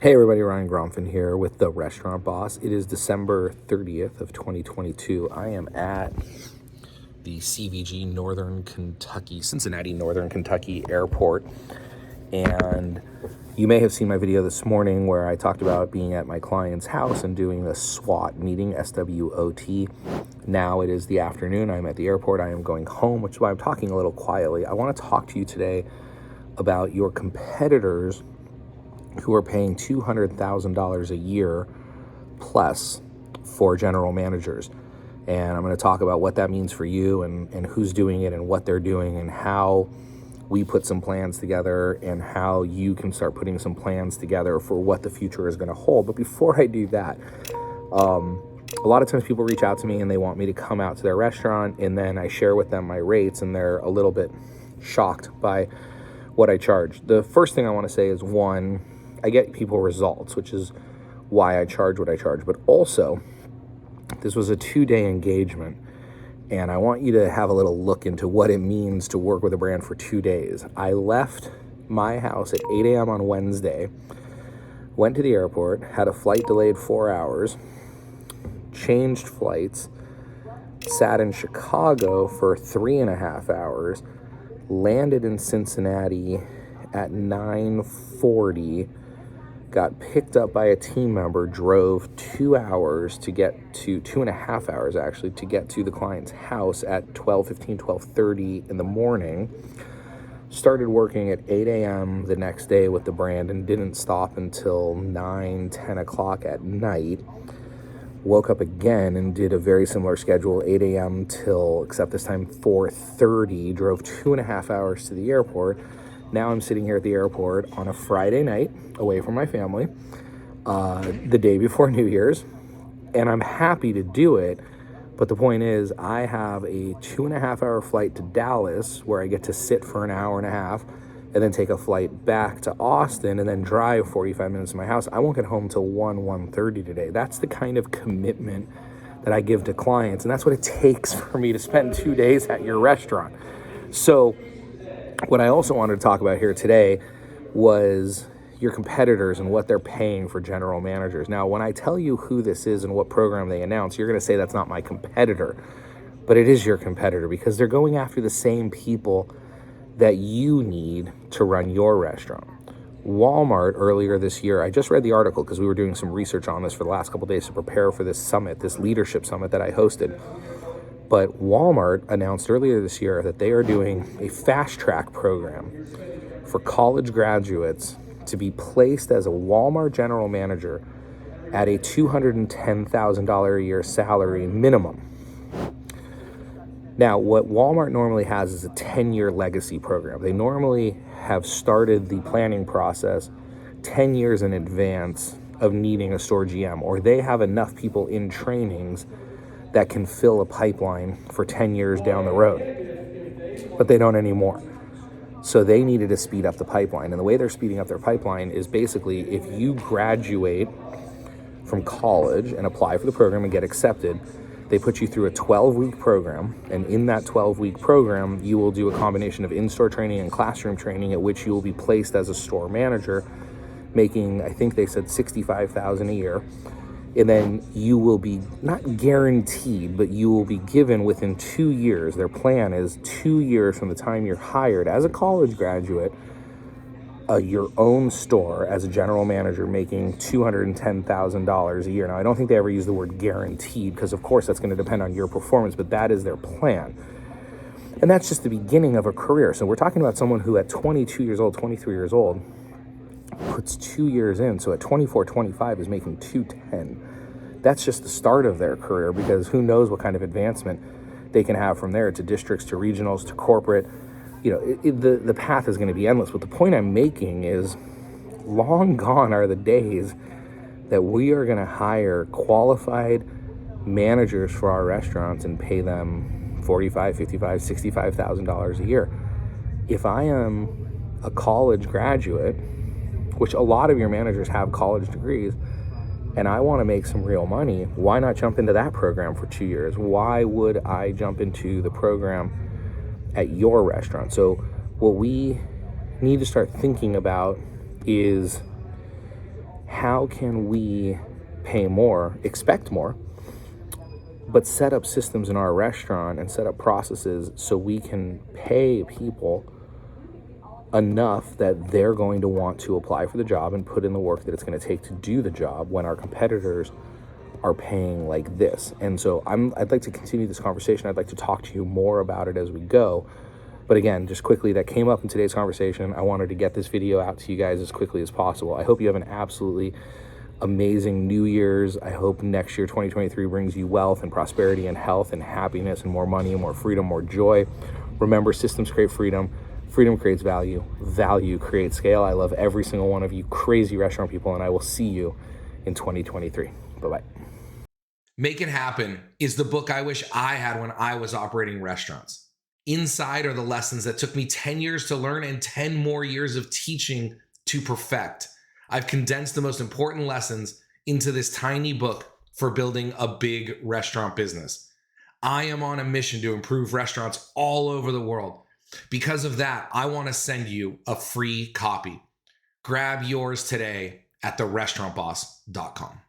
Hey everybody, Ryan Gromfin here with The Restaurant Boss. It is December 30th of 2022. I am at the CVG Cincinnati Northern Kentucky Airport. And you may have seen my video this morning where I talked about being at my client's house and doing the SWOT meeting, SWOT. Now it is the afternoon. I'm at the airport. I am going home, which is why I'm talking a little quietly. I want to talk to you today about your competitors who are paying $200,000 a year plus for general managers. And I'm going to talk about what that means for you and who's doing it and what they're doing and how we put some plans together and how you can start putting some plans together for what the future is going to hold. But before I do that, a lot of times people reach out to me and they want me to come out to their restaurant, and then I share with them my rates and they're a little bit shocked by what I charge. The first thing I want to say is, one, I get people results, which is why I charge what I charge. But also, this was a 2-day engagement, and I want you to have a little look into what it means to work with a brand for 2 days. I left my house at 8 a.m. on Wednesday, went to the airport, had a flight delayed 4 hours, changed flights, sat in Chicago for 3.5 hours, landed in Cincinnati at 9:40, got picked up by a team member, drove 2 hours to get to 2.5 hours actually to get to the client's house at 12:15, 12:30 in the morning. Started working at 8 a.m. the next day with the brand and didn't stop until 9, 10 o'clock at night. Woke up again and did a very similar schedule, 8 a.m. till, except this time 4:30, drove 2.5 hours to the airport. Now I'm sitting here at the airport on a Friday night, away from my family, the day before New Year's, and I'm happy to do it. But the point is, I have a 2.5-hour flight to Dallas where I get to sit for an hour and a half and then take a flight back to Austin and then drive 45 minutes to my house. I won't get home till 1:30 today. That's the kind of commitment that I give to clients, and that's what it takes for me to spend 2 days at your restaurant. So what I also wanted to talk about here today was your competitors and what they're paying for general managers. Now, when I tell you who this is and what program they announce, you're going to say that's not my competitor, but it is your competitor because they're going after the same people that you need to run your restaurant. Walmart earlier this year, I just read the article because we were doing some research on this for the last couple of days to prepare for this summit, this leadership summit that I hosted. But Walmart announced earlier this year that they are doing a fast track program for college graduates to be placed as a Walmart general manager at a $210,000 a year salary minimum. Now, what Walmart normally has is a 10-year legacy program. They normally have started the planning process 10 years in advance of needing a store GM, or they have enough people in trainings that can fill a pipeline for 10 years down the road, but they don't anymore. So they needed to speed up the pipeline. And the way they're speeding up their pipeline is basically if you graduate from college and apply for the program and get accepted, they put you through a 12-week program. And in that 12-week program, you will do a combination of in-store training and classroom training at which you will be placed as a store manager, making, I think they said $65,000 a year. And then you will be not guaranteed, but you will be given within 2 years. Their plan is 2 years from the time you're hired as a college graduate, your own store as a general manager making $210,000 a year. Now, I don't think they ever use the word guaranteed because, of course, that's going to depend on your performance, but that is their plan. And that's just the beginning of a career. So we're talking about someone who at 22 years old, 23 years old, puts 2 years in. So at 24, 25 is making $210,000. That's just the start of their career because who knows what kind of advancement they can have from there to districts, to regionals, to corporate. You know, the path is going to be endless. But the point I'm making is long gone are the days that we are going to hire qualified managers for our restaurants and pay them $45,000, $55,000, $65,000 a year. If I am a college graduate, which a lot of your managers have college degrees, and I want to make some real money, why not jump into that program for 2 years? Why would I jump into the program at your restaurant? So what we need to start thinking about is how can we pay more, expect more, but set up systems in our restaurant and set up processes so we can pay people enough that they're going to want to apply for the job and put in the work that it's going to take to do the job when our competitors are paying like this. And so I'd like to continue this conversation. I'd like to talk to you more about it as we go. But again, just quickly, that came up in today's conversation. I wanted to get this video out to you guys as quickly as possible. I hope you have an absolutely amazing New Year's. I hope next year, 2023, brings you wealth and prosperity and health and happiness and more money and more freedom, more joy. Remember, systems create freedom. Freedom creates value. Value creates scale. I love every single one of you crazy restaurant people, and I will see you in 2023. Bye-bye. Make It Happen is the book I wish I had when I was operating restaurants. Inside are the lessons that took me 10 years to learn and 10 more years of teaching to perfect. I've condensed the most important lessons into this tiny book for building a big restaurant business. I am on a mission to improve restaurants all over the world. Because of that, I want to send you a free copy. Grab yours today at therestaurantboss.com.